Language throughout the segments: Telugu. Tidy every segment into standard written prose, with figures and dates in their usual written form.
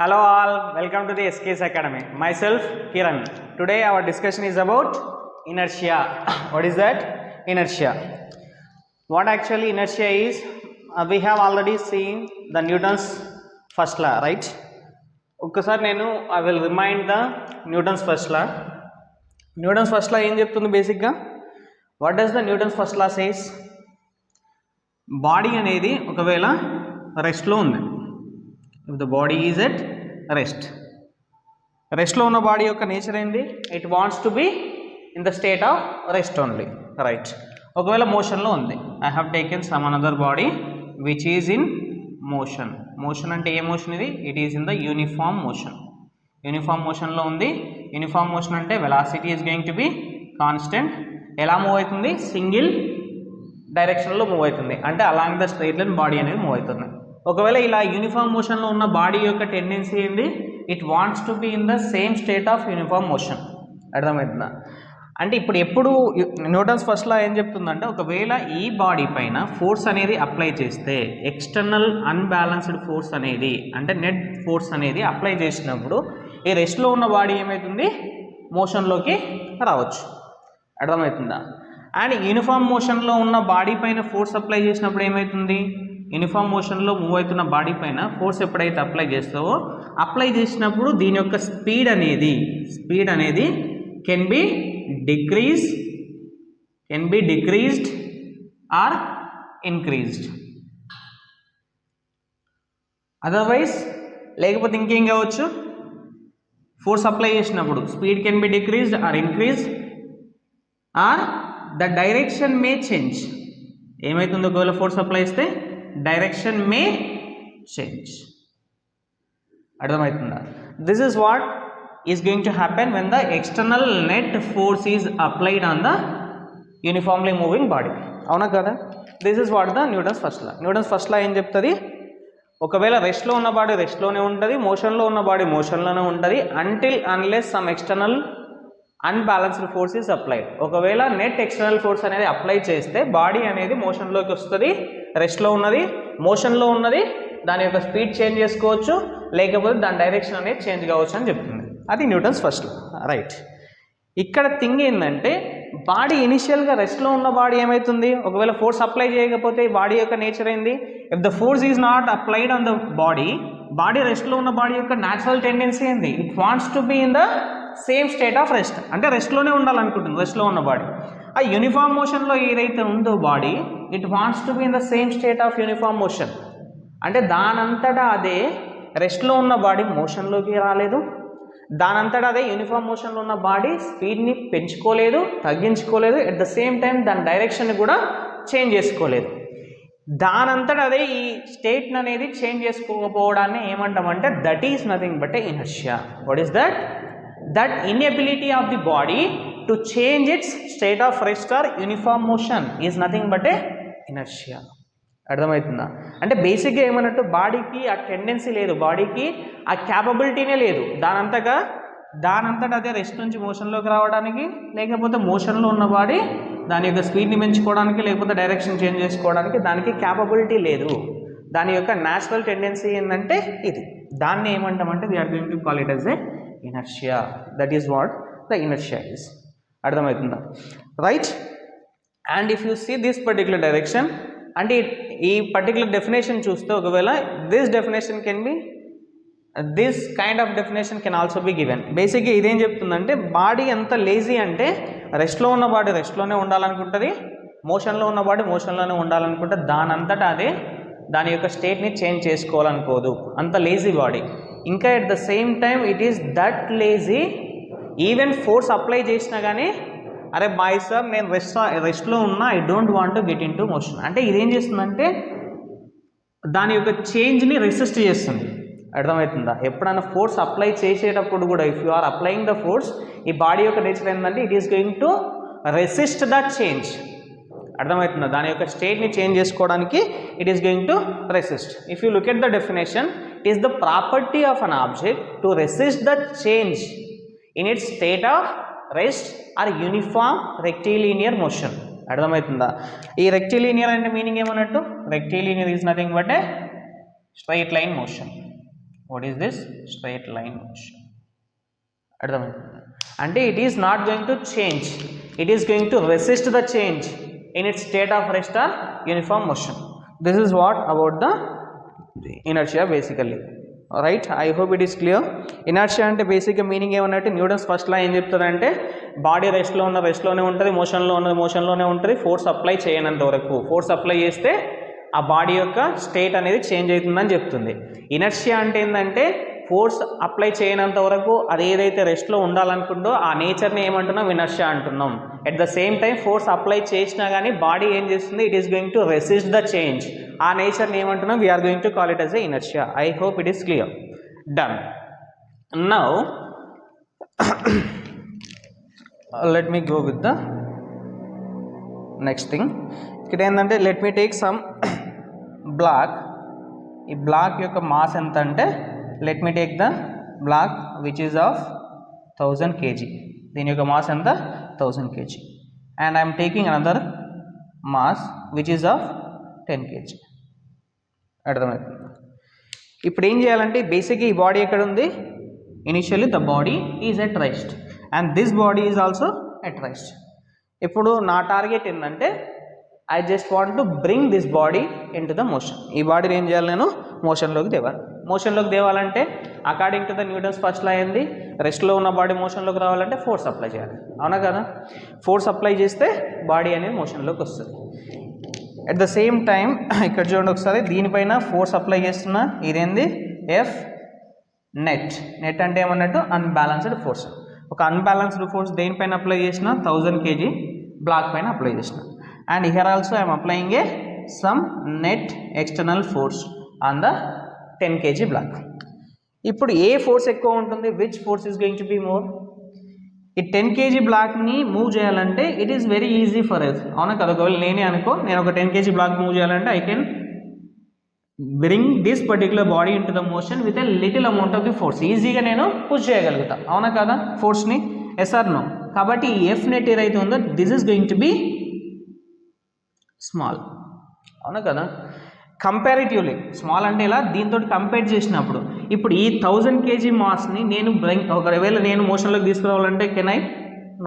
Hello all, welcome to the SKS Academy. Myself Kiran. Today our discussion is about inertia. What is that? Inertia. What actually inertia is? We have already seen the Newton's first law, right? ఒక్కసారి I will remind the Newton's first law. Newton's first law ఏం చెప్తుంది బేసిక్గా? What does the Newton's first law says? Body అనేది ఒకవేళ రెస్ట్లో ఉంది. If the body is at రెస్ట్లో ఉన్న బాడీ యొక్క నేచర్ ఏంది? It wants to be in the state of rest only, right? ఒకవేళ మోషన్లో ఉంది, I have taken some another body which is in motion. Motion అంటే ఏ మోషన్ ఇది? It is in the uniform motion. Uniform మోషన్లో ఉంది. యూనిఫామ్ మోషన్ అంటే velocity is going to be constant. ఎలా మూవ్ అవుతుంది? సింగిల్ డైరెక్షన్లో మూవ్ అవుతుంది, అంటే along the straight line body అనేది మూవ్ అవుతుంది. ఒకవేళ ఇలా యూనిఫామ్ మోషన్లో ఉన్న బాడీ యొక్క టెండెన్సీ ఏంది? It wants to be in the same state of uniform motion. అర్థమవుతుందా? అంటే ఎప్పుడు న్యూటన్స్ ఫస్ట్ లా ఏం చెప్తుందంటే, ఒకవేళ ఈ బాడీ పైన ఫోర్స్ అనేది అప్లై చేస్తే, ఎక్స్టర్నల్ అన్బ్యాలెన్స్డ్ ఫోర్స్ అనేది అంటే నెట్ ఫోర్స్ అనేది అప్లై చేసినప్పుడు ఈ రెస్ట్లో ఉన్న బాడీ ఏమవుతుంది? మోషన్లోకి రావచ్చు. అర్థమవుతుందా? అండ్ యూనిఫామ్ మోషన్లో ఉన్న బాడీ పైన ఫోర్స్ అప్లై చేసినప్పుడు ఏమవుతుంది? యూనిఫామ్ మోషన్లో మూవ్ అవుతున్న బాడీ పైన ఫోర్స్ ఎప్పుడైతే అప్లై చేసినప్పుడు దీని యొక్క స్పీడ్ అనేది can be decreased or increased. Otherwise లేకపోతే ఇంకేం కావచ్చు? ఫోర్స్ అప్లై చేసినప్పుడు speed can be decreased or increased or the direction may change. ఏమవుతుంది ఒకవేళ ఫోర్స్ అప్లై చేస్తే? Direction may change. అర్థమవుతుందా? This is what is going to happen when the external net force is applied on the uniformly moving body. అవునా కదా? This is what the Newton's first law. Newton's first law ఏం చెప్తుంది? ఒకవేళ రెస్ట్లో ఉన్న బాడీ రెస్ట్లోనే ఉంటుంది, మోషన్లో ఉన్న బాడీ మోషన్లోనే ఉంటుంది, until unless some external unbalanced force is applied. ఒకవేళ నెట్ ఎక్స్టర్నల్ ఫోర్స్ అనేది అప్లై చేస్తే బాడీ అనేది మోషన్లోకి వస్తుంది. రెస్ట్లో ఉన్నది మోషన్లో ఉన్నది, దాని యొక్క స్పీడ్ చేంజ్ చేసుకోవచ్చు, లేకపోతే దాని డైరెక్షన్ అనేది చేంజ్ కావచ్చు అని చెప్తుంది. అది న్యూటన్స్ ఫస్ట్, రైట్? ఇక్కడ థింగ్ ఏంటంటే, బాడీ ఇనిషియల్గా రెస్ట్లో ఉన్న బాడీ ఏమవుతుంది? ఒకవేళ ఫోర్స్ అప్లై చేయకపోతే బాడీ యొక్క నేచర్ ఏంది? If the force is not applied on the body రెస్ట్లో ఉన్న బాడీ యొక్క న్యాచురల్ టెండెన్సీ ఏంది? It wants to be in the same state of rest, అంటే రెస్ట్లోనే ఉండాలనుకుంటుంది రెస్ట్లో ఉన్న బాడీ. ఆ యూనిఫామ్ మోషన్లో ఏదైతే ఉందో body, it wants to be in the same state of uniform motion. అంటే దానంతటా అదే రెస్ట్లో ఉన్న బాడీ మోషన్లోకి రాలేదు, దానంతటా అదే యూనిఫామ్ మోషన్లో ఉన్న బాడీ స్పీడ్ని పెంచుకోలేదు, తగ్గించుకోలేదు, ఎట్ ద సేమ్ టైం దాని డైరెక్షన్ కూడా చేంజ్ చేసుకోలేదు. దానంతటా అదే ఈ స్టేట్ అనేది చేంజ్ చేసుకోకపోవడాన్ని ఏమంటామంటే, that is nothing but a inertia. What is that? That inability of the body to change its state of rest or uniform motion is nothing but a inertia. అర్థమవుతుందా? అంటే బేసిక్గా ఏమన్నట్టు, బాడీకి ఆ టెండెన్సీ లేదు, బాడీకి ఆ క్యాపబిలిటీనే లేదు దానంతటా అదే రెస్ట్ నుంచి మోషన్లోకి రావడానికి, లేకపోతే మోషన్లో ఉన్న బాడీ దాని యొక్క స్పీడ్ని పెంచుకోవడానికి, లేకపోతే డైరెక్షన్ చేంజ్ చేసుకోవడానికి దానికి క్యాపబిలిటీ లేదు. దాని యొక్క న్యాచురల్ టెండెన్సీ ఏంటంటే ఇది. దాన్ని ఏమంటామంటే, we are going to call it as a inertia. That is what the inertia is. అర్థమవుతుందా? Right? And if you see this particular direction, అంటే ఈ పర్టికులర్ డెఫినేషన్ చూస్తే, ఒకవేళ this definition can be, this kind of definition can also be given. బేసిక్గా ఇదేం చెప్తుందంటే, బాడీ ఎంత లేజీ అంటే రెస్ట్లో ఉన్న బాడీ రెస్ట్లోనే ఉండాలనుకుంటుంది, మోషన్లో ఉన్న బాడీ మోషన్లోనే ఉండాలనుకుంటే దానంతటా అదే దాని యొక్క స్టేట్ని చేంజ్ చేసుకోవాలనుకోదు. అంత లేజీ బాడీ. ఇంకా at the same time it is that lazy, even force apply చేసినా కానీ, అరే బాయ్ సార్ నేను రెస్ట్లో ఉన్నా, I don't want to get into motion అంటే ఇదేం చేస్తుందంటే దాని యొక్క చేంజ్ని రెసిస్ట్ చేస్తుంది. అర్థమవుతుందా? ఎప్పుడైనా ఫోర్స్ అప్లై చేసేటప్పుడు కూడా, if you are applying the force, ఈ బాడీ యొక్క నేచర్ ఏంటంటే it is going to resist that change. అర్థమవుతుందా? దాని యొక్క స్టేట్ని చేంజ్ చేసుకోవడానికి it is going to resist. If you look at the definition, it is the property of an object to resist the change in its state of rest or uniform rectilinear motion. అర్థమవుతుందా? ఈ రెక్టిలినియర్ అంటే మీనింగ్ ఏమన్నట్టు, rectilinear is nothing but a straight line motion. What is this straight line motion. అర్థమవుతుంది అంటే it is not going to change, it is going to resist the change in its state of rest or uniform motion. This is what about the inertia basically. Right, I hope it is clear. Inertia అంటే బేసిక్గా మీనింగ్ ఏమన్నట్టు న్యూటన్స్ ఫస్ట్ లా ఏం చెప్తారంటే బాడీ రెస్ట్లో ఉన్న రెస్ట్లోనే ఉంటుంది, మోషన్లో ఉన్నది మోషన్లోనే ఉంటుంది, ఫోర్స్ అప్లై చేయనంత వరకు. ఫోర్స్ అప్లై చేస్తే ఆ బాడీ యొక్క స్టేట్ అనేది చేంజ్ అవుతుందని చెప్తుంది. ఇనర్షియా అంటే ఏంటంటే ఫోర్స్ అప్లై చేయనంత వరకు అది ఏదైతే రెస్ట్లో ఉండాలనుకుందో ఆ నేచర్ని ఏమంటున్నాం, ఇనర్షియా అంటున్నాం. At the same time force apply చేసినా కానీ బాడీ ఏం చేస్తుంది, it is going to resist the change. ఆ నేచర్ని ఏమంటున్నాం, we're going to call it as a inertia. I hope it is clear. Done. Now let me go with the next thing. ఇక్కడ ఏంటంటే let me take some block. ఈ బ్లాక్ యొక్క మాస్ ఎంత అంటే let me take the block which is of 1000 kg. దీని యొక్క మాస్ ఎంత 1000 kg and I am taking another mass which is of 10 kg. అర్థమవుతుంది. ఇప్పుడు ఏం చేయాలంటే బేసిక్గా ఈ బాడీ ఎక్కడ ఉంది, initially the body is at rest and this body is also at rest. ఇప్పుడు నా టార్గెట్ ఏంటంటే I just want to bring this body in to the motion. ఈ బాడీని ఏం చేయాలి, నేను మోషన్లోకి తేవాలి. మోషన్లోకి తేవాలంటే according to the Newton's first law అయింది, రెస్ట్లో ఉన్న బాడీ మోషన్లోకి రావాలంటే ఫోర్స్ అప్లై చేయాలి. అవునా కదా, ఫోర్స్ అప్లై చేస్తే బాడీ అనేది మోషన్లోకి వస్తుంది. అట్ ద సేమ్ టైం ఇక్కడ చూడండి ఒకసారి, దీనిపైన ఫోర్స్ అప్లై చేస్తున్నా, ఇదేంది ఎఫ్ నెట్. నెట్ అంటే ఏమన్నట్టు అన్బ్యాలెన్స్డ్ ఫోర్స్. ఒక అన్బ్యాలెన్స్డ్ ఫోర్స్ దేనిపైన అప్లై చేసిన, 1000 kg బ్లాక్ పైన అప్లై చేసిన. And here also I'm applying a some net external force on the 10 kg block. ఇప్పుడు ఏ ఫోర్స్ ఎక్కువ ఉంటుంది, which force is going to be more? ఈ 10 kg బ్లాక్ని మూవ్ చేయాలంటే it is very easy for us. అవునా కదా, ఒకవేళ నేనే అనుకో, నేను ఒక 10 kg బ్లాక్ మూవ్ చేయాలంటే I can bring this particular body in to the motion with a little amount of the force. ఈజీగా నేను పుష్ చేయగలుగుతా. అవునా కదా, ఫోర్స్ని ఎస్ ఆర్ నో. కాబట్టి ఈ ఎఫ్ నెట్ ఏదైతే ఉందో this is going to B small. అవునా కదా, కంపారిటివ్లీ స్మాల్ అంటే ఇలా దీంతో కంపేర్ చేసినప్పుడు ఇప్పుడు ఈ 1000 kg మాస్ని నేను ఒకవేళ నేను మోషన్లోకి తీసుకురావాలంటే can I?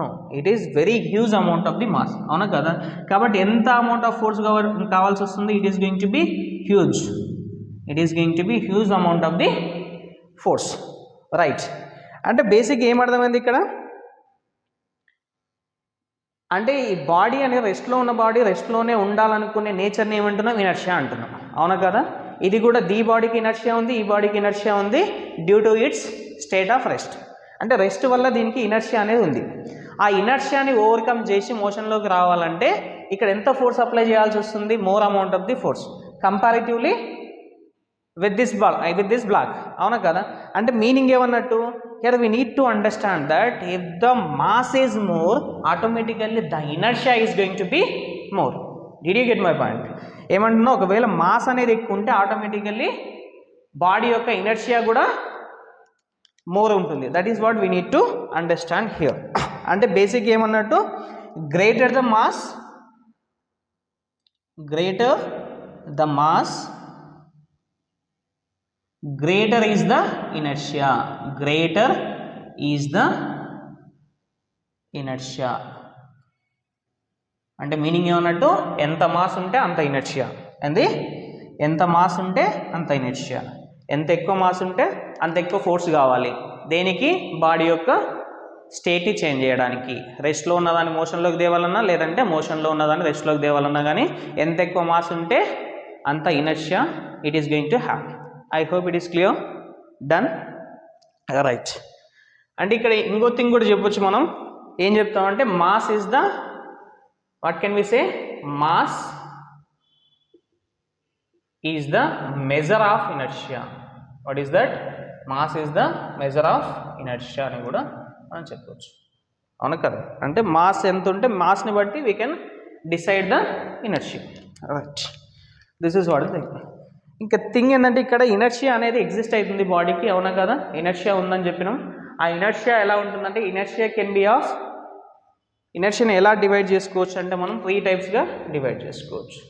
No, it is very huge amount of the mass. అవునా కదా, కాబట్టి ఎంత అమౌంట్ ఆఫ్ ఫోర్స్ కావాల్సి వస్తుంది, it is going to be huge. It is going to be huge amount of the force. Right, అంటే బేసిక్ ఏమర్థమైంది ఇక్కడ అంటే ఈ బాడీ అనేది రెస్ట్లో ఉన్న బాడీ రెస్ట్లోనే ఉండాలనుకునే నేచర్ని ఏమంటున్నాం, ఇనర్షియా అంటున్నాం. అవునా కదా, ఇది కూడా దీ బాడీకి ఇనర్షియా ఉంది, ఈ బాడీకి ఇనర్షియా ఉంది due to it's state of rest. అంటే రెస్ట్ వల్ల దీనికి ఇనర్షియా అనేది ఉంది. ఆ ఇనర్షియాని ఓవర్కమ్ చేసి మోషన్లోకి రావాలంటే ఇక్కడ ఎంత ఫోర్స్ అప్లై చేయాల్సి వస్తుంది, more amount of the force comparatively with this block. అవునా కదా, అంటే మీనింగ్ ఏమన్నట్టు here we need to understand that if the mass is more automatically the inertia is going to be more. Did you get my point? ఏమంటున్నా, ఒకవేళ మాస్ అనేది ఎక్కువ ఉంటే ఆటోమేటికల్లీ బాడీ యొక్క ఇనర్షియా కూడా మోర్ ఉంటుంది. That is what we need to understand here. అంటే బేసిక్ ఏమన్నట్టు greater the mass greater the mass, greater is the inertia. Greater is the inertia. అంటే మీనింగ్ ఏమన్నట్టు ఎంత మాస్ ఉంటే అంత ఇనర్షియా. అంది ఎంత మాస్ ఉంటే అంత ఇనర్షియా. ఎంత ఎక్కువ మాస్ ఉంటే అంత ఎక్కువ ఫోర్స్ కావాలి. దేనికి? బాడీ యొక్క స్టేట్ని చేంజ్ చేయడానికి. రెస్ట్లో ఉన్నదాన్ని మోషన్లోకి తేవాలన్నా, లేదంటే మోషన్లో ఉన్నదాన్ని రెస్ట్లోకి తేవాలన్నా కానీ ఎంత ఎక్కువ మాస్ ఉంటే అంత inertia it is going to have. I hope it is clear. Done. Right. అంటే ఇక్కడ ఇంకో థింగ్ కూడా చెప్పొచ్చు మనం. ఏం చెప్తామంటే mass is the, what can we say? Mass is the measure of inertia. What is that? Mass is the measure of inertia అని కూడా మనం చెప్పవచ్చు. అవును కదా, అంటే మాస్ ఎంత ఉంటే మాస్ని బట్టి we can decide the inertia. Right, this is what thing. ఇంకా థింగ్ ఏంటంటే ఇక్కడ ఇనర్షియా అనేది ఎగ్జిస్ట్ అవుతుంది బాడీకి. అవునా కదా, ఇనర్షియా ఉందని చెప్పినాం. ఆ ఇనర్షియా ఎలా ఉంటుందంటే ఇనర్షియా కెన్ బి ఆఫ్, ఇనర్షియాని ఎలా డివైడ్ చేసుకోవచ్చు అంటే మనం 3 టైప్స్గా డివైడ్ చేసుకోవచ్చు.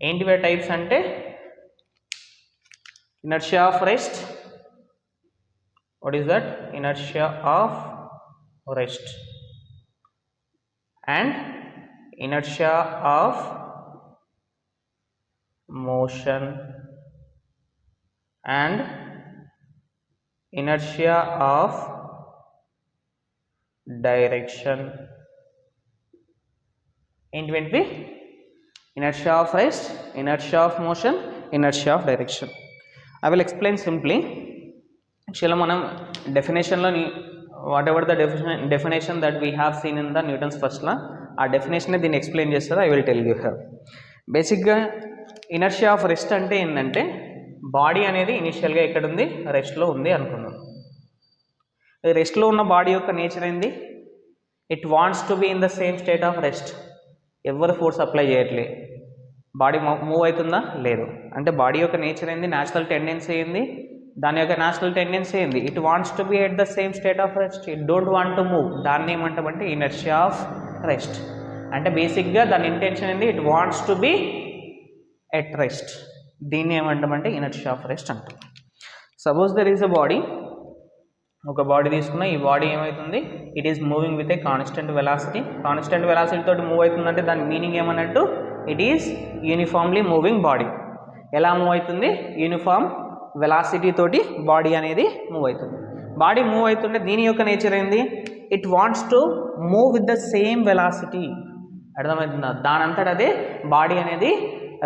ఏంటివే టైప్స్ అంటే inertia of rest. What is that? Inertia of rest. And inertia of motion and inertia of direction. ఏంటివి? Inertia of rest, inertia of motion, inertia of direction. I will explain simply. Actually మనం డెఫినేషన్లోని whatever the definition that we have seen in the Newton's first law, ఆ డెఫినేషన్ దీన్ని ఎక్స్ప్లెయిన్ చేస్తారు. I will tell you here. బేసిక్గా ఇనర్షియా ఆఫ్ రెస్ట్ అంటే ఏంటంటే, బాడీ అనేది ఇనిషియల్గా ఎక్కడ ఉంది? రెస్ట్లో ఉంది అనుకుందాం. రెస్ట్లో ఉన్న బాడీ యొక్క నేచర్ ఏంది? It wants to be in the same state of rest. ఎవరు ఫోర్స్ అప్లై చేయట్లే, బాడీ మూవ్ అవుతుందా? లేదు. అంటే బాడీ యొక్క నేచర్ ఏంది? న్యాచురల్ టెండెన్సీ ఏంది? దాని యొక్క న్యాచురల్ టెండెన్సీ ఏంది? It wants to be at the same state of rest. It don't want to move. దాన్ని ఏమంటామంటే ఇనర్షియా ఆఫ్ రెస్ట్. అంటే బేసిక్గా దాని ఇంటెన్షన్ ఏంది? It wants to be at rest. దీన్ని ఏమంటామంటే ఇనర్షియా ఆఫ్ రెస్ట్ అంటాం. Suppose there is a body. ఒక బాడీ తీసుకున్న, ఈ బాడీ ఏమవుతుంది? It is moving with a constant velocity. Constant velocity తోటి మూవ్ అవుతుందంటే దాని మీనింగ్ ఏమన్నట్టు? It is uniformly moving body. ఎలా మూవ్ అవుతుంది? యూనిఫామ్ వెలాసిటీ తోటి బాడీ అనేది మూవ్ అవుతుంది. బాడీ మూవ్ అవుతుంటే దీని యొక్క నేచర్ ఏంది? It wants to move with the same velocity. అర్థమవుతుందా? దానంతట అదే బాడీ అనేది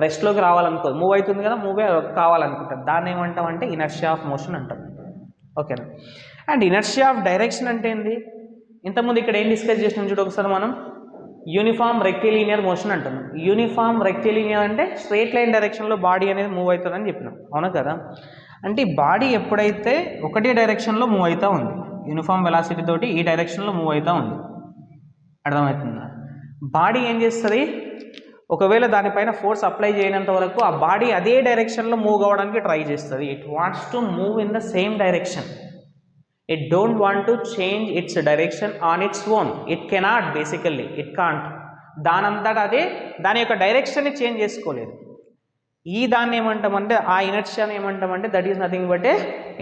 రెస్ట్లోకి రావాలనుకో, మూవ్ అవుతుంది కదా, మూవ్ కావాలనుకుంటారు. దాన్ని ఏమంటాం అంటే ఇనర్షియా ఆఫ్ మోషన్ అంటాం. ఓకేనా? అండ్ ఇనర్షియా ఆఫ్ డైరెక్షన్ అంటే ఏంది? ఇంతకుముందు ఇక్కడ ఏం డిస్కస్ చేసినాం చూడు ఒకసారి మనం. యూనిఫామ్ రెక్టిలీనియర్ మోషన్ అంటున్నాం. యూనిఫామ్ రెక్టిలీనియర్ అంటే స్ట్రేట్ లైన్ డైరెక్షన్లో బాడీ అనేది మూవ్ అవుతుందని చెప్పినాం, అవునా కదా? అంటే ఈ బాడీ ఎప్పుడైతే ఒకటే డైరెక్షన్లో మూవ్ అవుతూ ఉంది, యూనిఫామ్ వెలాసిటీ తోటి ఈ డైరెక్షన్లో మూవ్ అవుతూ ఉంది, అర్థమవుతుందా? బాడీ ఏం చేస్తుంది? ఒకవేళ దానిపైన ఫోర్స్ అప్లై చేయనంత వరకు ఆ బాడీ అదే డైరెక్షన్లో మూవ్ అవ్వడానికి ట్రై చేస్తుంది. It wants to move in the same direction. It don't want to change its direction on its own. It cannot, basically. It can't. దానంతట అదే దాని యొక్క డైరెక్షన్ని చేంజ్ చేసుకోలేదు. ఈ దాన్ని ఏమంటామంటే, ఆ ఇనర్షియాని ఏమంటామంటే, that is nothing but a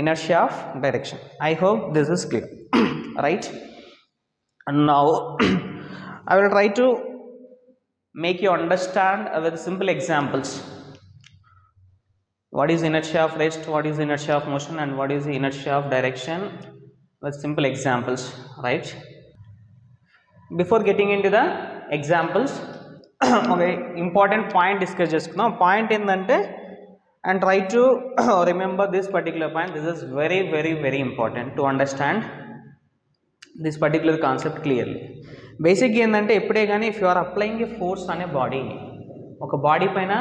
inertia of direction. I hope this is clear, right? And now I will try to make you understand with simple examples. What is inertia of rest, what is inertia of motion, and what is the inertia of direction with simple examples, right? Before getting into the examples, okay, important point discuss చేసుకుందాం. పాయింట్ ఏంటంటే, and try to remember this particular point. This is very very very important to understand this particular concept clearly. Basic ఏంటంటే, ఎప్పుడే కానీ if you are applying a force అనే బాడీ, ఒక బాడీ పైన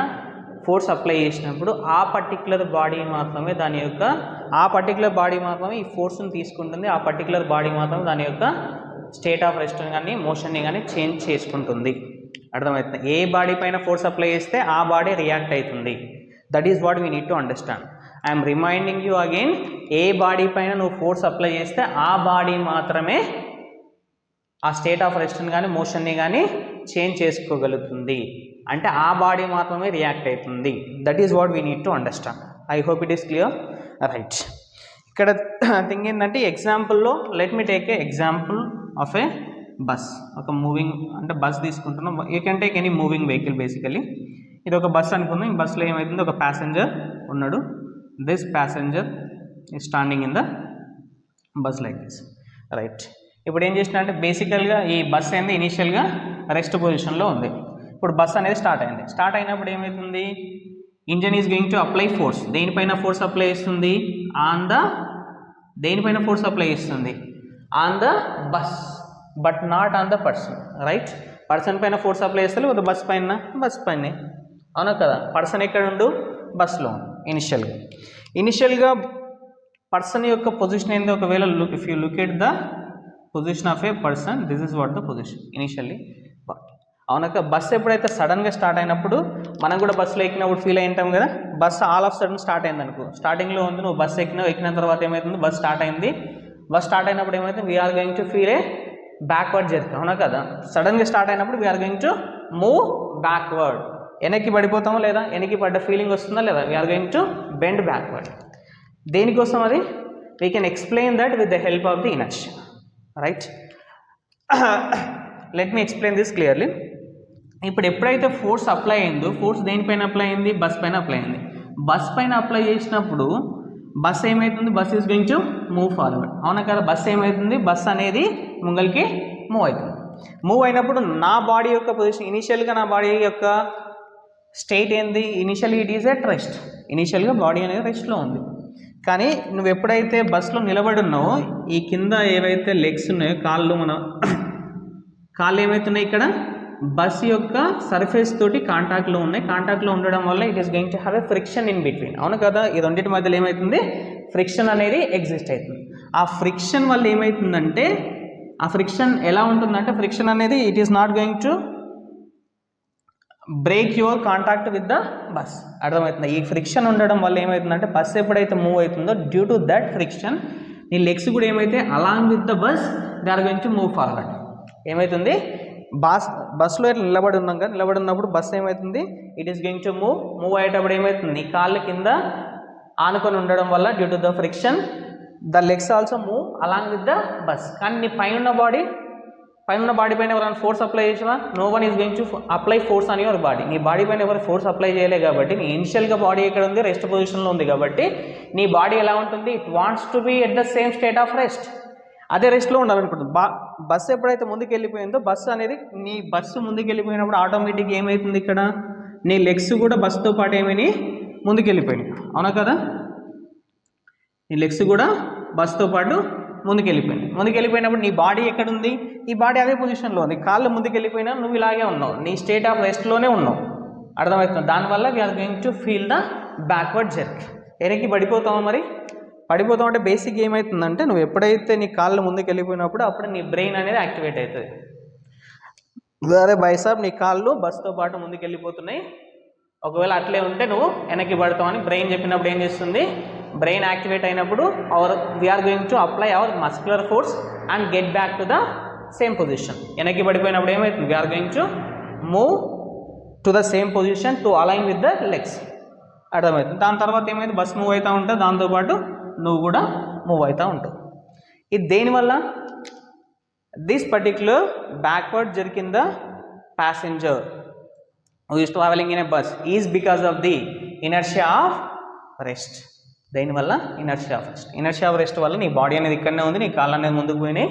ఫోర్స్ అప్లై చేసినప్పుడు ఆ పర్టికులర్ బాడీ మాత్రమే దాని యొక్క ఈ ఫోర్స్ని తీసుకుంటుంది. ఆ పర్టికులర్ బాడీ మాత్రమే దాని యొక్క స్టేట్ ఆఫ్ రెస్ట్ కానీ మోషన్ని కానీ చేంజ్ చేసుకుంటుంది. అర్థమవుతుంది? ఏ బాడీ పైన ఫోర్స్ అప్లై చేస్తే ఆ బాడీ రియాక్ట్ అవుతుంది. That is what we need to understand. I'm reminding you again, A body పైన నువ్వు ఫోర్స్ అప్లై చేస్తే ఆ బాడీ మాత్రమే ఆ స్టేట్ ఆఫ్ రెస్ట్ని కానీ మోషన్ని కానీ చేంజ్ చేసుకోగలుగుతుంది. అంటే ఆ బాడీ మాత్రమే రియాక్ట్ అవుతుంది. That is what we need to understand. I hope it is clear, right? ఇక్కడ థింగ్ ఏంటంటే, ఎగ్జాంపుల్లో let me take a example of a bus. ఒక మూవింగ్ అంటే బస్ తీసుకుంటున్నాం. You can take any moving vehicle. Basically ఇది ఒక బస్ అనుకుందాం. ఈ బస్సులో ఏమవుతుంది? ఒక ప్యాసింజర్ ఉన్నాడు. This passenger is standing in the bus like this, right? ఇప్పుడు ఏం చేసిన అంటే, బేసికల్గా ఈ బస్ ఏంది? ఇనీషియల్గా రెస్ట్ పొజిషన్లో ఉంది. ఇప్పుడు బస్ అనేది స్టార్ట్ అయింది. స్టార్ట్ అయినప్పుడు ఏమవుతుంది? Engine is going to apply force. దేనిపైన ఫోర్స్ అప్లై చేస్తుంది? దేనిపైన ఫోర్స్ అప్లై చేస్తుంది? On the bus, but not on the person, right? Person పైన ఫోర్స్ అప్లై చేస్తారు, లేదా బస్ పైన, అవునా కదా? పర్సన్ ఎక్కడ ఉండు? బస్లో ఇనిషియల్గా పర్సన్ యొక్క పొజిషన్ ఏంది? ఒకవేళ if you look at the position of a person, this is what the position initially. అవునక? బస్సు ఎప్పుడైతే సడన్గా స్టార్ట్ అయినప్పుడు, మనం కూడా బస్సులో ఎక్కినప్పుడు ఫీల్ అయింటాం కదా. Bus all of sudden start అయింది అనుకో. స్టార్టింగ్లో ఉంది, నువ్వు బస్సు ఎక్కిన తర్వాత ఏమవుతుంది? బస్ స్టార్ట్ అయింది. బస్ స్టార్ట్ అయినప్పుడు ఏమవుతుంది? We're going to feel a backward jerk, అవునా కదా? సడన్గా స్టార్ట్ అయినప్పుడు we're going to move backward. వెనక్కి పడిపోతామా లేదా, వెనక్కి పడ్డ ఫీలింగ్ వస్తుందా లేదా, we're going to bend backward. దేనికోసం అది, we can explain that with the help of the inertia, right. Let me explain this clearly. ఇప్పుడు ఎప్పుడైతే ఫోర్స్ అప్లై అయిందో, ఫోర్స్ దేనిపైన అప్లై అయింది, బస్ పైన అప్లై అయింది. బస్ పైన అప్లై చేసినప్పుడు బస్ ఏమవుతుంది, bus is going to move forward, అవునా కదా. బస్ ఏమవుతుంది, బస్ అనేది ముంగల్కి మూవ్ అవుతుంది. మూవ్ అయినప్పుడు నా బాడీ యొక్క పొజిషన్, ఇనిషియల్గా నా బాడీ యొక్క స్టేట్ ఏంది, initial it is at rest. ఇనిషియల్గా బాడీ అనేది రెస్ట్లో ఉంది. కానీ నువ్వు ఎప్పుడైతే బస్లో నిలబడి ఉన్నావో, ఈ కింద ఏవైతే లెగ్స్ ఉన్నాయో, కాళ్ళు, మన కాళ్ళు ఏమవుతున్నాయి ఇక్కడ బస్ యొక్క సర్ఫేస్ తోటి కాంటాక్ట్లో ఉన్నాయి. కాంటాక్ట్లో ఉండడం వల్ల it is going to have a friction in between, అవును కదా. ఈ రెండింటి మధ్యలో ఏమవుతుంది, ఫ్రిక్షన్ అనేది ఎగ్జిస్ట్ అవుతుంది. ఆ ఫ్రిక్షన్ వల్ల ఏమవుతుందంటే, ఆ ఫ్రిక్షన్ ఎలా ఉంటుందంటే, ఫ్రిక్షన్ అనేది it is not going to break your contact with the bus, అర్థమవుతుంది. ఈ ఫ్రిక్షన్ ఉండడం వల్ల ఏమవుతుందంటే, బస్ ఎప్పుడైతే మూవ్ అవుతుందో, డ్యూ టు దట్ ఫ్రిక్షన్ నీ లెగ్స్ కూడా ఏమైతే along with the bus they are going to move forward. ఏమవుతుంది, బస్సులో ఇట్లా నిలబడి ఉన్నాం కదా, నిలబడి ఉన్నప్పుడు బస్ ఏమవుతుంది, it is going to move అయ్యేటప్పుడు ఏమవుతుంది, నీ కాళ్ళ కింద ఆనుకొని ఉండడం వల్ల due to the friction the legs also move along with the bus. కానీ నీ పైన బాడీ పైన ఎవరైనా ఫోర్స్ అప్లై చేసినా, no one is going to apply force on your body. నీ బాడీ పైన ఎవరు ఫోర్స్ అప్లై చేయలే కాబట్టి, నీ ఇనిషియల్గా బాడీ ఎక్కడ ఉంది, రెస్ట్ పొజిషన్లో ఉంది కాబట్టి నీ బాడీ ఎలా ఉంటుంది, it wants to be at the same state of rest, అదే రెస్ట్లో ఉండాలనుకుంటుంది. బస్సు ఎప్పుడైతే ముందుకు వెళ్ళిపోయిందో, బస్సు అనేది నీ బస్సు ముందుకు వెళ్ళిపోయినప్పుడు ఆటోమేటిక్గా ఏమవుతుంది, ఇక్కడ నీ లెగ్స్ కూడా బస్సుతో పాటు ఏమైనా ముందుకు వెళ్ళిపోయినాయి, అవునా కదా. నీ లెగ్స్ కూడా బస్సుతో పాటు ముందుకు వెళ్ళిపోయినప్పుడు నీ బాడీ ఎక్కడుంది, ఈ బాడీ అదే పొజిషన్లో ఉంది. కాళ్ళు ముందుకు వెళ్ళిపోయినా నువ్వు ఇలాగే ఉన్నావు, నీ స్టేట్ ఆఫ్ రెస్ట్లోనే ఉన్నావు, అర్థమవుతుంది. దానివల్ల we're going to feel the backward jerk. వెనక్కి పడిపోతావు. మరి పడిపోతావు అంటే బేసిక్ ఏమవుతుందంటే, నువ్వు ఎప్పుడైతే నీ కాళ్ళు ముందుకు వెళ్ళిపోయినప్పుడు అప్పుడు నీ బ్రెయిన్ అనేది యాక్టివేట్ అవుతుంది. వేరే బైసాబ్ నీ కాళ్ళు బస్సుతో పాటు ముందుకు వెళ్ళిపోతున్నాయి, ఒకవేళ అట్లే ఉంటే నువ్వు వెనక్కి పడతావని బ్రెయిన్ చెప్పినప్పుడు ఏం చేస్తుంది, బ్రెయిన్ యాక్టివేట్ అయినప్పుడు we're going to apply our muscular force and get back to the same position. వెనక్కి పడిపోయినప్పుడు ఏమవుతుంది, we're going to move to the same position to align with the legs, అర్థమవుతుంది. దాని తర్వాత ఏమైంది, బస్ మూవ్ అవుతూ ఉంటుంది, దాంతోపాటు నువ్వు కూడా మూవ్ అవుతూ ఉంటావు. ఇది దేనివల్ల, this particular backward jerk in the passenger who is traveling in a bus is because of the inertia of rest. దేనివల్ల, inertia of rest. Inertia of rest వల్ల నీ బాడీ అనేది ఇక్కడనే ఉంది, నీ కాళ్ళు అనేది ముందుకు పోయినాయి,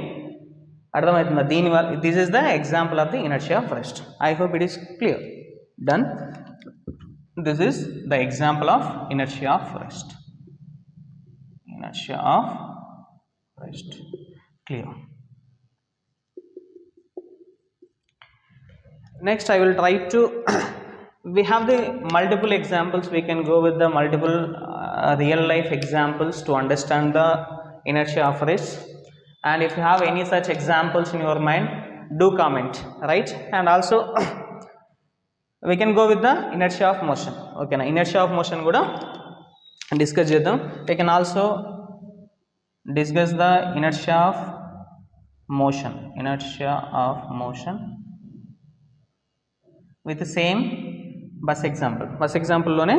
అర్థమవుతుందా. దీనివల్ల this is the example of the inertia of rest. I hope it is clear. Done. This is the example of inertia of rest. Inertia of rest. Clear. Next I will try to we have the multiple examples. We can go with the multiple real life examples to understand the inertia of rest. And if you have any such examples in your mind, do comment, right? And also we can go with the inertia of motion. Okay na, inertia of motion kuda discuss చేద్దాం. We can also discuss the inertia of motion with the same bus ఎగ్జాంపుల్లోనే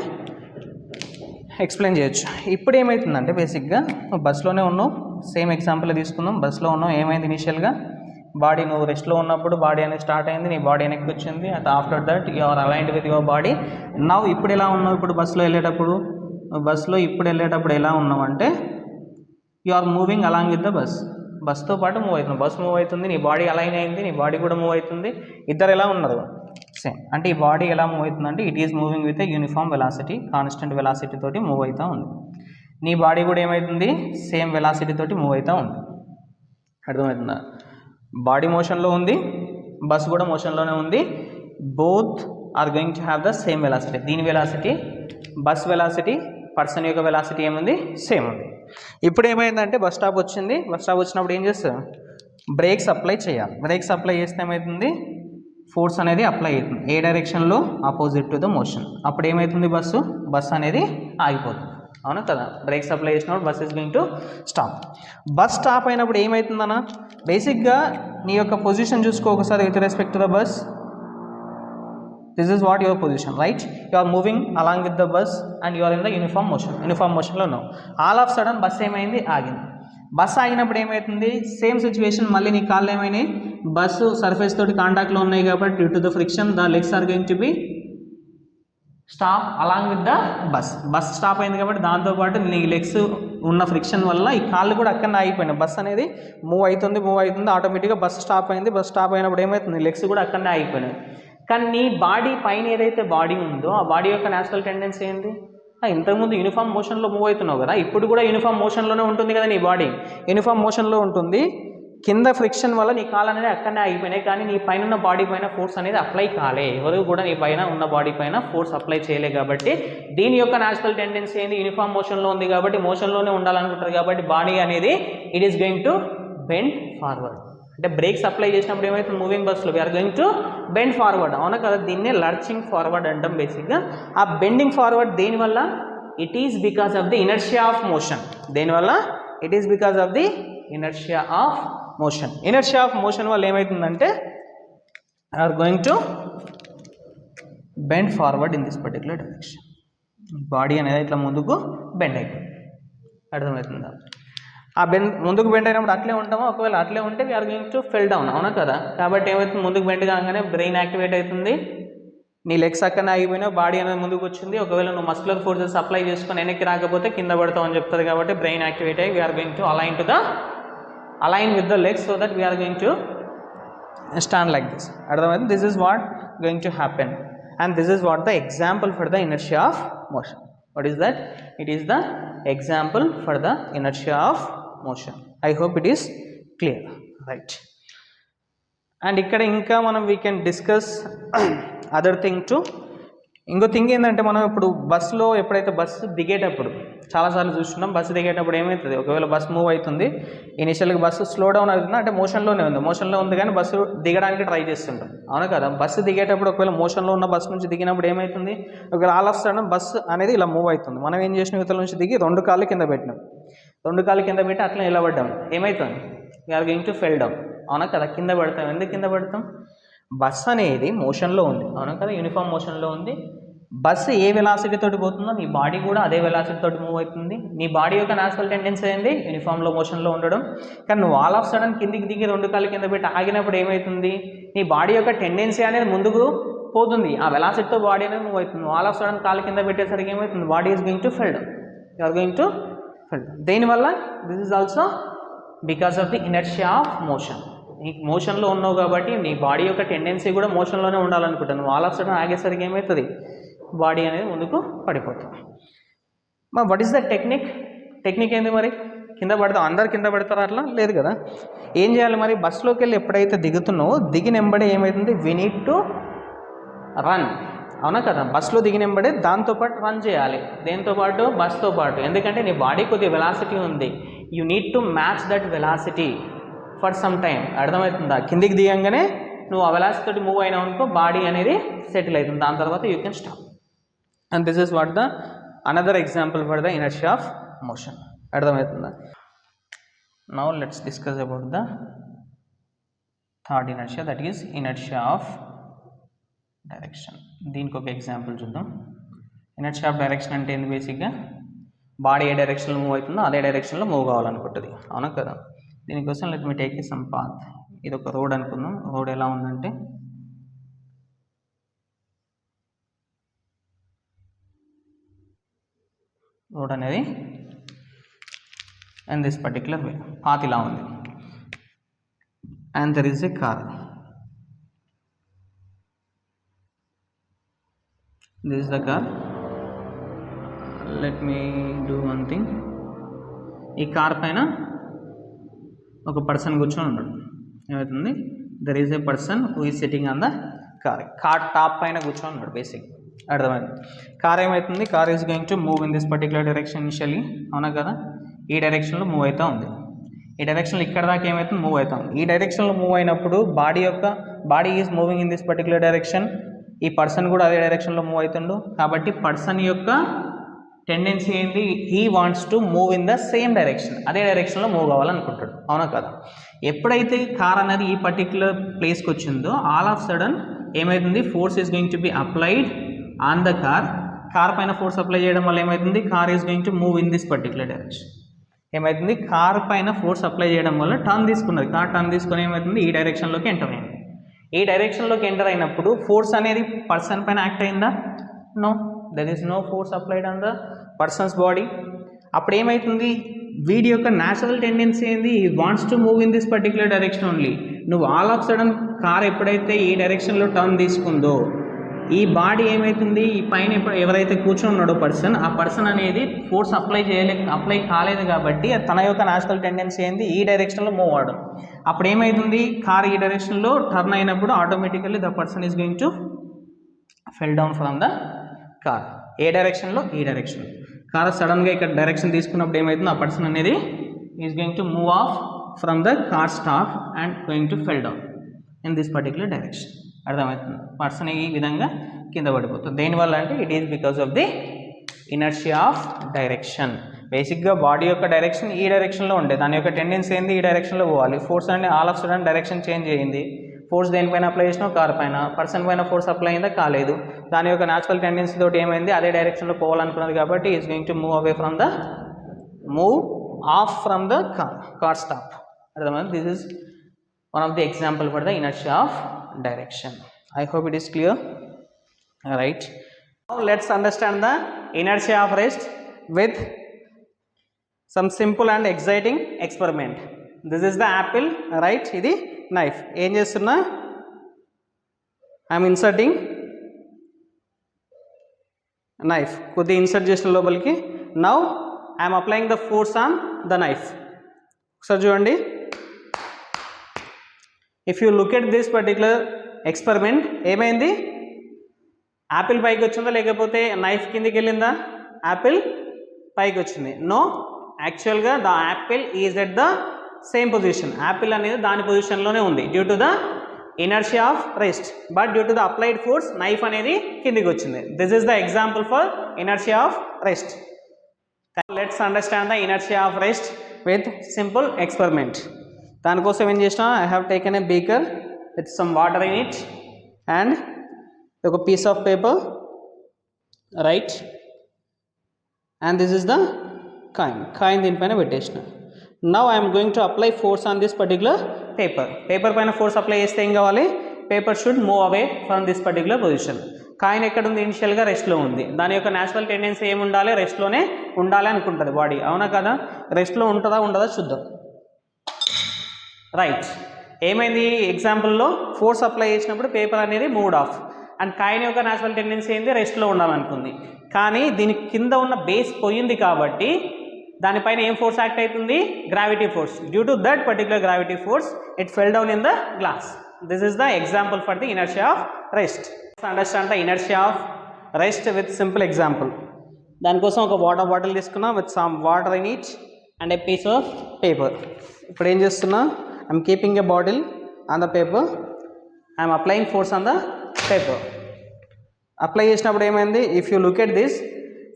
ఎక్స్ప్లెయిన్ చేయొచ్చు. ఇప్పుడు ఏమవుతుందంటే, బేసిక్గా బస్సులోనే ఉన్నావు, సేమ్ ఎగ్జాంపుల్ తీసుకుందాం. బస్సులో ఉన్నావు, ఏమైంది, ఇనిషియల్గా బాడీ నువ్వు రెస్ట్లో ఉన్నప్పుడు బాడీ అనేది స్టార్ట్ అయింది, నీ బాడీ వెనక్కి వచ్చింది. At after that you are aligned with your body. Now ఇప్పుడు ఎలా ఉన్నావు, ఇప్పుడు బస్సులో వెళ్ళేటప్పుడు ఎలా ఉన్నావు అంటే, you are moving along with the బస్తో పాటు మూవ్ అవుతుంది. బస్ మూవ్ అవుతుంది, నీ బాడీ అలైన్ అయింది, నీ బాడీ కూడా మూవ్ అవుతుంది. ఇద్దరు ఎలా ఉన్నారు, సేమ్. అంటే ఈ బాడీ ఎలా మూవ్ అవుతుందంటే, it is moving with a uniform velocity, constant velocity తోటి మూవ్ అవుతూ ఉంది. నీ బాడీ కూడా ఏమవుతుంది, సేమ్ వెలాసిటీ తోటి మూవ్ అవుతూ ఉంది. అర్థమవుతుందా. బాడీ మోషన్లో ఉంది, బస్ కూడా మోషన్లోనే ఉంది. Both are going to have the same velocity. దీని వెలాసిటీ, బస్ వెలాసిటీ, పర్సన్ యొక్క వెలాసిటీ ఏముంది, సేమ్ ఉంది. ఇప్పుడు ఏమైందంటే, బస్ స్టాప్ వచ్చింది. బస్ స్టాప్ వచ్చినప్పుడు ఏం చేస్తారు, బ్రేక్స్ అప్లై చేయాలి. బ్రేక్స్ అప్లై చేస్తే ఏమవుతుంది, ఫోర్స్ అనేది అప్లై అవుతుంది. ఏ డైరెక్షన్లో, ఆపోజిట్ టు ద మోషన్. అప్పుడు ఏమవుతుంది, బస్సు అనేది ఆగిపోతుంది, అవునా కదా. బ్రేక్స్ అప్లై చేసినప్పుడు bus is going to stop. Bus stop అయినప్పుడు ఏమవుతుందన్న, బేసిక్గా నీ యొక్క పొజిషన్ చూసుకో ఒకసారి with respect to the bus. This is what your position, right? You are moving along with the bus and you are in the uniform మోషన్లో ఉన్నావు. ఆల్ ఆఫ్ సడన్ బస్ ఏమైంది, ఆగింది. బస్సు ఆగినప్పుడు ఏమవుతుంది, సేమ్ సిచ్యువేషన్, మళ్ళీ నీ కాళ్ళు ఏమైనాయి, బస్సు సర్ఫేస్ తోటి కాంటాక్ట్లో ఉన్నాయి కాబట్టి due to the friction the legs are going to be stop along with the bus stop అయింది కాబట్టి దాంతోపాటు నీ లెగ్స్ ఉన్న ఫ్రిక్షన్ వల్ల ఈ కాళ్ళు కూడా అక్కడనే ఆగిపోయినాయి. బస్ అనేది మూవ్ అవుతుంది ఆటోమేటిక్గా బస్ స్టాప్ అయింది. బస్ స్టాప్ అయినప్పుడు ఏమవుతుంది, లెగ్స్ కూడా అక్కడనే ఆగిపోయినాయి. కానీ నీ బాడీ పైన ఏదైతే బాడీ ఉందో ఆ బాడీ యొక్క న్యాచురల్ టెండెన్సీ ఏంటి, ఇంతకుముందు యూనిఫామ్ మోషన్లో మూవ్ అవుతున్నావు కదా, ఇప్పుడు కూడా యూనిఫామ్ మోషన్లోనే ఉంటుంది కదా, నీ బాడీ యూనిఫామ్ మోషన్లో ఉంటుంది. కింద ఫ్రిక్షన్ వల్ల నీ కాళ్ళు అనేది అక్కడనే ఆగిపోయినాయి, కానీ నీ పైన ఉన్న బాడీ పైన ఫోర్స్ అనేది అప్లై కాలే. ఎవరు కూడా నీ పైన ఉన్న బాడీ పైన ఫోర్స్ అప్లై చేయలే. కాబట్టి దీని యొక్క న్యాచురల్ టెండెన్సీ ఏంది, యూనిఫామ్ మోషన్లో ఉంది కాబట్టి మోషన్లోనే ఉండాలనుకుంటారు కాబట్టి బాడీ అనేది it is going to bend forward. అంటే బ్రేక్స్ అప్లై చేసినప్పుడు ఏమైతుంది, మూవింగ్ బస్సులో we're going to bend forward, అవునా కదా? దీన్నే లర్చింగ్ ఫార్వర్డ్ అంటాం బేసిక్గా. ఆ బెండింగ్ ఫార్వర్డ్ దేనివల్ల, it is because of the inertia of motion. దేనివల్ల, it is because of the inertia of motion. Inertia of motion వల్ల ఏమవుతుందంటే are going to bend forward in this particular direction. Body అనేది ఇట్లా ముందుకు బెండ్ అయిపోయింది, అర్థమవుతుందా? ఆ ముందుకు బెండ్ అయినప్పుడు అట్లే ఉంటామో, ఒకవేళ అట్లే ఉంటే we're going to fell down, అవునా కదా? కాబట్టి ఏమవుతుంది, ముందుకు బెండ్ కాగానే బ్రెయిన్ యాక్టివేట్ అవుతుంది, నీ లెగ్స్ అక్కడనే ఆగిపోయినావు, బాడీ అనేది ముందుకు వచ్చింది. ఒకవేళ నువ్వు మస్కులర్ ఫోర్సెస్ అప్లై చేసుకొని వెనక్కి రాకపోతే కింద పడతావు అని చెప్తుంది. కాబట్టి బ్రెయిన్ యాక్టివేట్ అయ్యి we're going to align with the legs so that we're going to stand like this. అర్థమైంది? This is what going to happen and this is what the example for the inertia of motion. What is that? It is the example for the inertia of motion. I hope it is clear, right? And ఇక్కడ ఇంకా మనం we can discuss other thing too. ఇంకో థింగ్ ఏంటంటే, మనం ఇప్పుడు బస్సులో ఎప్పుడైతే బస్సు దిగేటప్పుడు చాలాసార్లు చూస్తున్నాం, బస్సు దిగేటప్పుడు ఏమవుతుంది, ఒకవేళ బస్సు మూవ్ అవుతుంది, ఇనిషియల్గా బస్సు స్లో డౌన్ అవుతుంది అంటే మోషన్లో ఉంది కానీ బస్సు దిగడానికి ట్రై చేస్తుంటాం, అవునా కదా? బస్సు దిగేటప్పుడు ఒకవేళ మోషన్లో ఉన్న బస్సు నుంచి దిగినప్పుడు ఏమవుతుంది, ఒకవేళ ఆల్ ఆఫ్ సడన్ బస్సు అనేది ఇలా మూవ్ అవుతుంది. మనం ఏం చేసిన యువతల నుంచి దిగి రెండు కాళ్ళు కింద పెట్టినాం, రెండు కాళ్ళు కింద పెట్టి అట్లా నిలబడ్డాం, ఏమవుతుంది, we're going to fell down, అవునా కదా? కింద పడతాం. ఎందుకు కింద పడతాం? బస్సు అనేది మోషన్లో ఉంది, అవునా కదా? యూనిఫామ్ మోషన్లో ఉంది. బస్సు ఏ వెలాసిటీ తోటి పోతుందో నీ బాడీ కూడా అదే వెలాసిటీ తోటి మూవ్ అవుతుంది. నీ బాడీ యొక్క న్యాచురల్ టెండెన్సీ ఏంది, యూనిఫామ్లో మోషన్లో ఉండడం. కానీ నువ్వు ఆల్ ఆఫ్ సడన్ కిందికి దిగి రెండు కాళ్ళు కింద పెట్టి ఆగినప్పుడు ఏమవుతుంది, నీ బాడీ యొక్క టెండెన్సీ అనేది ముందుకు పోతుంది, ఆ వెలాసిటీతో బాడీ అనేది మూవ్ అవుతుంది. ఆల్ ఆఫ్ సడన్ కాళ్ళు కింద పెట్టేసరికి ఏమవుతుంది, body is going to fell down, you are going to fell down. దేనివల్ల, this is also because of the inertia of motion. నీ మోషన్లో ఉన్నావు కాబట్టి నీ బాడీ యొక్క టెండెన్సీ కూడా మోషన్లోనే ఉండాలనుకుంటాను. నువ్వు ఆల్ ఆఫ్ సడన్ ఆగేసరికి ఏమవుతుంది, బాడీ అనేది ముందుకు పడిపోతుంది. మరి వాట్ ఈస్ ద టెక్నిక్ ఏంది మరి? కింద పడతాం, అందరు కింద పడతారు అట్లా లేదు కదా? ఏం చేయాలి మరి? బస్సులోకి వెళ్ళి ఎప్పుడైతే దిగుతున్నావో దిగినెంబడే ఏమవుతుంది, వీ నీడ్ టు రన్, అవునా కదా? బస్సులో దిగినెంబడే దాంతోపాటు రన్ చేయాలి. దేంతోపాటు? బస్తో పాటు. ఎందుకంటే నీ బాడీ కొద్దిగా వెలాసిటీ ఉంది, you need to match that velocity for some time. అర్థమవుతుందా? కిందికి దిగంగానే నువ్వు ఆ వెలాసిటీ తోటి మూవ్ అయినావు అనుకో, బాడీ అనేది సెటిల్ అవుతుంది, దాని తర్వాత you can stop. And this is what the another example for the inertia of motion. అర్థమవుతుందా? Now let's discuss about the third inertia, that is inertia of direction. దీనికి ఒక ఎగ్జాంపుల్ చూద్దాం. ఇనర్షియా ఆఫ్ డైరెక్షన్ అంటే ఏంది? బేసిక్గా బాడీ ఏ డైరెక్షన్లో మూవ్ అవుతుందో అదే డైరెక్షన్లో మూవ్ కావాలనుకుంటుంది, అవునా కదా? దీనికోసం let me take some path. ఇది ఒక రోడ్ అనుకుందాం. రోడ్ ఎలా ఉందంటే రోడ్ అనేది and this particular way path ఇలా ఉంది and there is a car. This is the car. Let me do one thing. ఈ కార్ పైన ఒక పర్సన్ కూర్చొని ఉన్నాడు. ఏమవుతుంది, there is a person who is sitting on the car top పైన కూర్చొని ఉన్నాడు. బేసిక్ అర్థమైంది. కార్ ఏమవుతుంది, car is going to move in this particular direction initially, అవునా కదా? ఈ డైరెక్షన్లో మూవ్ అవుతూ ఉంది. ఈ డైరెక్షన్లో ఇక్కడ దాకా ఏమవుతుంది, మూవ్ అవుతాం. ఈ డైరెక్షన్లో మూవ్ అయినప్పుడు body is moving in this particular direction. ఈ పర్సన్ కూడా అదే డైరెక్షన్లో మూవ్ అవుతుండు. కాబట్టి పర్సన్ యొక్క టెండెన్సీ ఏంటి, he wants to move in the same direction, అదే డైరెక్షన్లో మూవ్ కావాలనుకుంటాడు, అవునా కదా? ఎప్పుడైతే కార్ అనేది ఈ పర్టిక్యులర్ ప్లేస్కి వచ్చిందో ఆల్ ఆఫ్ సడన్ ఏమవుతుంది, force is going to be applied on the car పైన ఫోర్స్ అప్లై చేయడం వల్ల ఏమవుతుంది, car is going to move in this particular direction. ఏమవుతుంది, కార్ పైన ఫోర్స్ అప్లై చేయడం వల్ల టర్న్ తీసుకున్నది, కార్ టర్న్ తీసుకొని ఏమవుతుంది, ఈ డైరెక్షన్లోకి ఎంటర్ అయింది. ఈ డైరెక్షన్లోకి ఎంటర్ అయినప్పుడు ఫోర్స్ అనేది పర్సన్ పైన యాక్ట్ అయిందా? No, there is no force applied on the person's body. అప్పుడు ఏమవుతుంది, వీడి యొక్క న్యాచురల్ టెండెన్సీ ఏంది, ఈ wants to move in this particular direction only. నువ్వు ఆల్ ఆఫ్ సడన్ కార్ ఎప్పుడైతే ఈ డైరెక్షన్లో టర్న్ తీసుకుందో, ఈ బాడీ ఏమవుతుంది, ఈ పైన ఎవరైతే కూర్చొని ఉన్నాడో పర్సన్, ఆ పర్సన్ అనేది ఫోర్స్ అప్లై కాలేదు కాబట్టి తన యొక్క న్యాచురల్ టెండెన్సీ ఏంది, ఈ డైరెక్షన్లో మూవ్ అవడం. అప్పుడు ఏమవుతుంది, కార్ ఈ డైరెక్షన్లో టర్న్ అయినప్పుడు automatically the person is going to fell down from the car. ఏ డైరెక్షన్లో, ఈ డైరెక్షన్. కార్ సడన్గా ఇక్కడ డైరెక్షన్ తీసుకున్నప్పుడు ఏమవుతుంది, ఆ పర్సన్ అనేది is going to move of from the car stop and going to fell down in this particular direction. అర్థమవుతుంది, పర్సన్ ఈ విధంగా కింద పడిపోతుంది. దేనివల్ల అంటే it is because of the inertia of direction. బేసిక్గా బాడీ యొక్క డైరెక్షన్ ఈ డైరెక్షన్లో ఉండే, దాని యొక్క టెండెన్సీ ఏంది, ఈ డైరెక్షన్లో పోవాలి. ఫోర్స్ అంటే all of sudden direction change అయ్యింది. ఫోర్స్ దేనిపైన అప్లై చేసినా, కార్ పైన. పర్సన్ పైన ఫోర్స్ అప్లై అయిందా, కాలేదు. దాని యొక్క న్యాచురల్ టెండెన్సీ తోటి ఏమైంది, అదే డైరెక్షన్లో పోవాలనుకున్నది కాబట్టి is going to move away from the off from the car stop. అర్థమైంది, this is one of the example for the inertia of direction. I hope it is clear. Right, now let's understand the inertia of rest with some simple and exciting experiment. This is the apple, right, idi knife. Em chestunna, I am inserting knife, koddi insert chesina lobaliki. Now I am applying the force on the knife. Okasari chudandi. If you look at this particular experiment, ఏమైంది, యాపిల్ పైకి వచ్చిందా లేకపోతే నైఫ్ కిందికి వెళ్ళిందా? యాపిల్ పైకి వచ్చింది. నో, యాక్చువల్గా the apple is at the same position. Apple అనేది దాని పొజిషన్లోనే ఉంది due to the inertia of rest. But due to the applied force knife అనేది కిందికి వచ్చింది. This is the example for inertia of rest. Let's understand the inertia of rest with simple experiment. దానికోసం ఏం చేసిన, I have taken a beaker with some water in it and ఒక piece of paper, right, and this is the coin దీనిపైన పెట్టేసిన. Now I'm going to apply force on this particular paper పైన ఫోర్స్ అప్లై చేస్తే ఏం కావాలి, paper should move away from this particular position. Coin ఎక్కడ ఉంది, ఇనిషియల్గా రెస్ట్లో ఉంది. దాని యొక్క న్యాచురల్ టెండెన్సీ ఏమి ఉండాలి, రెస్ట్లోనే ఉండాలి అనుకుంటుంది బాడీ. అవునా కదా, రెస్ట్లో ఉంటుందా ఉండదా చూద్దాం. రైట్, ఏమైంది, ఎగ్జాంపుల్లో ఫోర్స్ అప్లై చేసినప్పుడు పేపర్ అనేది మూవ్డ్ ఆఫ్ అండ్ కాయిన్ యొక్క న్యాచురల్ టెండెన్సీ ఏంది, రెస్ట్లో ఉండాలనుకుంది. కానీ దీని కింద ఉన్న బేస్ పోయింది కాబట్టి దానిపైన ఏం ఫోర్స్ యాక్ట్ అవుతుంది, gravity force. Due to that particular gravity force it fell down in the glass. This is the example for the inertia of rest. Understand the inertia of rest with simple example. దానికోసం ఒక వాటర్ బాటిల్ తీసుకున్నా with some water in it and a piece of paper. ఇప్పుడు ఏం చేస్తున్నా, I'm keeping a bottle on the paper, I am applying force on the paper. Apply చేసినప్పుడు ఏమైంది, if you look at this,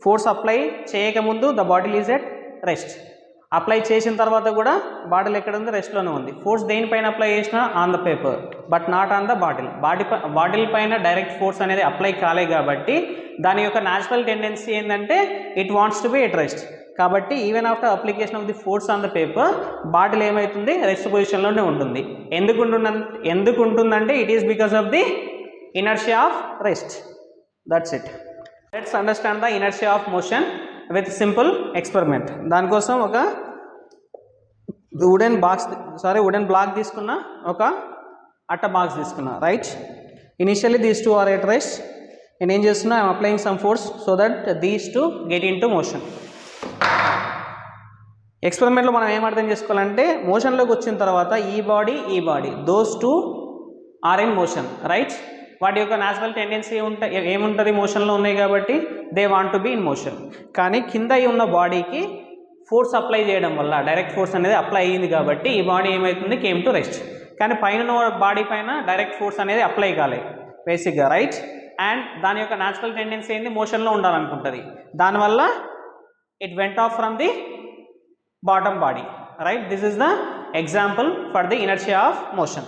force apply చేయకముందు the bottle is at rest. Apply చేసిన తర్వాత కూడా బాటిల్ ఎక్కడ ఉంది, రెస్ట్లోనే ఉంది. ఫోర్స్ దేనిపైన అప్లై చేసినా on the paper but not on the bottle. Bottle పైన డైరెక్ట్ ఫోర్స్ అనేది అప్లై కాలే కాబట్టి దాని యొక్క న్యాచురల్ టెండెన్సీ ఏంటంటే it wants to be at rest. కాబట్టి even after application of the force on the paper bottle ఏమవుతుంది, రెస్ట్ పొజిషన్లోనే ఉంటుంది. ఎందుకు ఉంటుందంటే it is because of the inertia of rest. That's it. Let's understand the inertia of motion with simple experiment. దానికోసం ఒక వుడెన్ బ్లాక్ తీసుకున్నా, ఒక అట్ట బాక్స్ తీసుకున్నా, right. Initially these two are at rest. నేను ఏం చేస్తున్నా, I'm applying some force so that these two get into motion. ఎక్స్పెరిమెంట్లో మనం ఏం అర్థం చేసుకోవాలంటే, మోషన్లోకి వచ్చిన తర్వాత ఈ body those two are in motion, right. వాటి యొక్క న్యాచురల్ టెండెన్సీ ఏముంటుంది, మోషన్లో ఉన్నాయి కాబట్టి they want to be in motion. కానీ కింద ఉన్న బాడీకి ఫోర్స్ అప్లై చేయడం వల్ల డైరెక్ట్ ఫోర్స్ అనేది అప్లై అయ్యింది కాబట్టి ఈ బాడీ ఏమవుతుంది, కేమ్ టు రెస్ట్. కానీ పైన బాడీ పైన డైరెక్ట్ ఫోర్స్ అనేది అప్లై కాలేదు బేసిక్గా, రైట్. అండ్ దాని యొక్క న్యాచురల్ టెండెన్సీ ఏంది, మోషన్లో ఉండాలనుకుంటుంది. దానివల్ల it went off from the bottom body, right. This is the example for the inertia of motion.